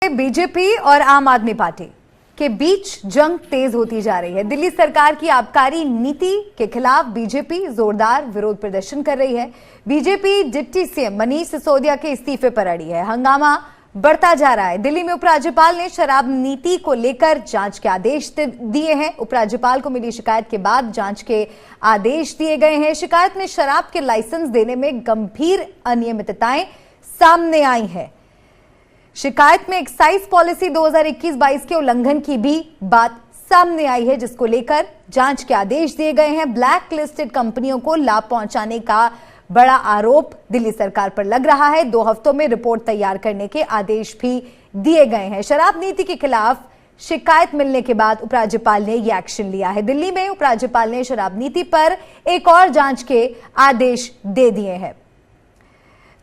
BJP और आम आदमी पार्टी के बीच जंग तेज होती जा रही है। दिल्ली सरकार की आबकारी नीति के खिलाफ बीजेपी जोरदार विरोध प्रदर्शन कर रही है। BJP deputy CM Manish Sisodia के इस्तीफे पर अड़ी है। हंगामा बढ़ता जा रहा है। दिल्ली में उपराज्यपाल ने शराब नीति को लेकर जांच के आदेश दिए हैं। उपराज्यपाल को मिली शिकायत के बाद जांच के आदेश दिए गए हैं। शिकायत में शराब के लाइसेंस देने में गंभीर अनियमितताएं सामने आई है। शिकायत में एक्साइज पॉलिसी 2021-22 के उल्लंघन की भी बात सामने आई है, जिसको लेकर जांच के आदेश दिए गए हैं। ब्लैक लिस्टेड कंपनियों को लाभ पहुंचाने का बड़ा आरोप दिल्ली सरकार पर लग रहा है। 2 हफ्तों में रिपोर्ट तैयार करने के आदेश भी दिए गए हैं। शराब नीति के खिलाफ शिकायत मिलने के बाद उपराज्यपाल ने यह एक्शन लिया है। दिल्ली में उपराज्यपाल ने शराब नीति पर एक और जांच के आदेश दे दिए हैं।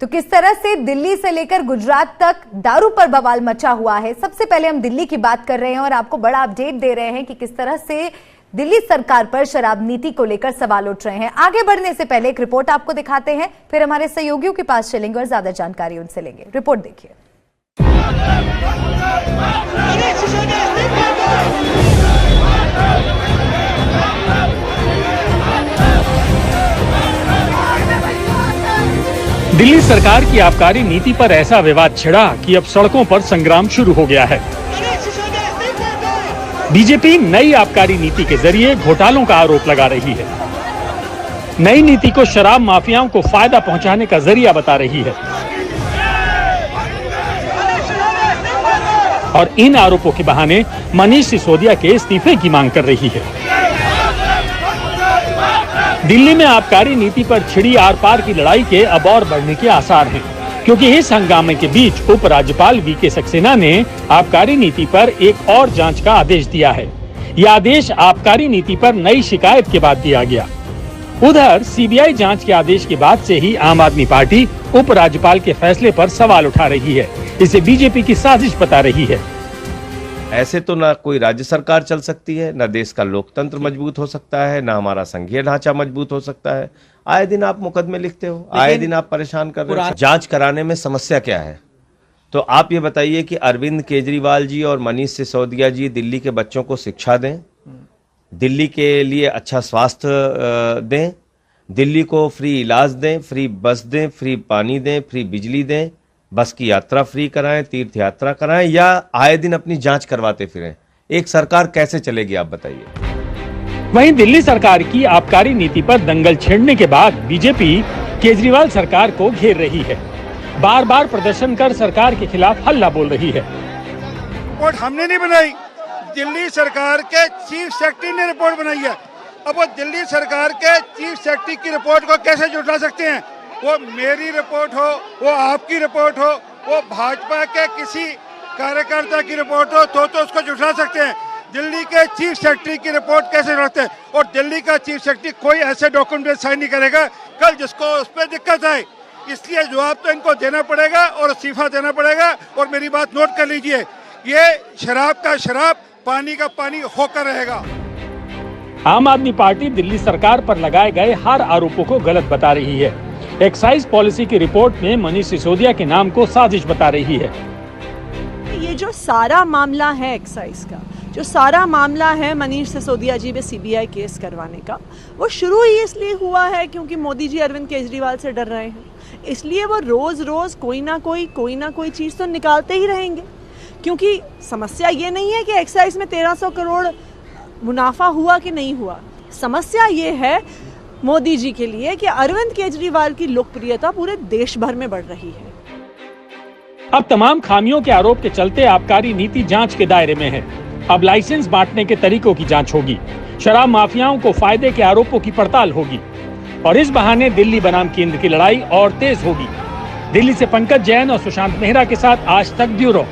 तो किस तरह से दिल्ली से लेकर गुजरात तक दारू पर बवाल मचा हुआ है। सबसे पहले हम दिल्ली की बात कर रहे हैं और आपको बड़ा अपडेट दे रहे हैं कि किस तरह से दिल्ली सरकार पर शराब नीति को लेकर सवाल उठ रहे हैं। आगे बढ़ने से पहले एक रिपोर्ट आपको दिखाते हैं, फिर हमारे सहयोगियों के पास चलेंगे और ज्यादा जानकारी उनसे लेंगे। रिपोर्ट देखिए। दिल्ली सरकार की आबकारी नीति पर ऐसा विवाद छिड़ा कि अब सड़कों पर संग्राम शुरू हो गया है। बीजेपी नई आबकारी नीति के जरिए घोटालों का आरोप लगा रही है। नई नीति को शराब माफियाओं को फायदा पहुंचाने का जरिया बता रही है और इन आरोपों के बहाने मनीष सिसोदिया के इस्तीफे की मांग कर रही है। दिल्ली में आबकारी नीति पर छिड़ी आर पार की लड़ाई के अब और बढ़ने के आसार हैं, क्योंकि इस हंगामे के बीच उपराज्यपाल वीके सक्सेना ने आबकारी नीति पर एक और जांच का आदेश दिया है। यह आदेश आबकारी नीति पर नई शिकायत के बाद दिया गया। उधर सीबीआई जांच के आदेश के बाद से ही आम आदमी पार्टी उपराज्यपाल के फैसले पर सवाल उठा रही है। इसे बीजेपी की साजिश बता रही है। ऐसे तो ना कोई राज्य सरकार चल सकती है, ना देश का लोकतंत्र मजबूत हो सकता है, ना हमारा संघीय ढांचा मजबूत हो सकता है। आए दिन आप मुकदमे लिखते हो, आए दिन आप परेशान कर रहे हो। जांच कराने में समस्या क्या है? तो आप ये बताइए कि अरविंद केजरीवाल जी और मनीष सिसोदिया जी दिल्ली के बच्चों को शिक्षा दें, दिल्ली के लिए अच्छा स्वास्थ्य दें, दिल्ली को फ्री इलाज दें, फ्री बस दें, फ्री पानी दें, फ्री बिजली दें, बस की यात्रा फ्री कराएं, तीर्थ यात्रा कराएं, या आए दिन अपनी जांच करवाते फिरें? एक सरकार कैसे चलेगी, आप बताइए। वहीं दिल्ली सरकार की आबकारी नीति पर दंगल छेड़ने के बाद बीजेपी केजरीवाल सरकार को घेर रही है। बार बार प्रदर्शन कर सरकार के खिलाफ हल्ला बोल रही है। रिपोर्ट हमने नहीं बनाई, दिल्ली सरकार के चीफ सेक्रेटरी ने रिपोर्ट बनाई है। अब वो दिल्ली सरकार के चीफ सेक्रेटरी की रिपोर्ट को कैसे झुठला सकते हैं? वो मेरी रिपोर्ट हो, वो आपकी रिपोर्ट हो, वो भाजपा के किसी कार्यकर्ता की रिपोर्ट हो तो उसको झुठला सकते हैं। दिल्ली के चीफ सेक्रेटरी की रिपोर्ट कैसे रखते हैं? और दिल्ली का चीफ सेक्रेटरी कोई ऐसे डॉक्यूमेंट साइन नहीं करेगा कल जिसको उस पर दिक्कत आए। इसलिए जवाब तो इनको देना पड़ेगा और इस्तीफा देना पड़ेगा। और मेरी बात नोट कर लीजिए, ये शराब का शराब, पानी का पानी होकर रहेगा। आम आदमी पार्टी दिल्ली सरकार पर लगाए गए हर आरोपों को गलत बता रही है। एक्साइज पॉलिसी की रिपोर्ट में मनीष सिसोदिया के नाम को साजिश बता रही है। ये जो सारा मामला है एक्साइज का, जो सारा मामला है मनीष सिसोदिया जी पे सीबीआई केस करवाने का, वो शुरू ही इसलिए हुआ है क्योंकि मोदी जी अरविंद केजरीवाल से डर रहे हैं। इसलिए वो रोज रोज कोई ना कोई चीज़ तो निकालते ही रहेंगे। क्योंकि समस्या ये नहीं है कि एक्साइज में 1300 करोड़ मुनाफा हुआ कि नहीं हुआ। समस्या ये है मोदी जी के लिए कि अरविंद केजरीवाल की लोकप्रियता पूरे देश भर में बढ़ रही है। अब तमाम खामियों के आरोप के चलते आबकारी नीति जांच के दायरे में है। अब लाइसेंस बांटने के तरीकों की जांच होगी, शराब माफियाओं को फायदे के आरोपों की पड़ताल होगी और इस बहाने दिल्ली बनाम केंद्र की लड़ाई और तेज होगी। दिल्ली से पंकज जैन और सुशांत मेहरा के साथ आज तक ब्यूरो।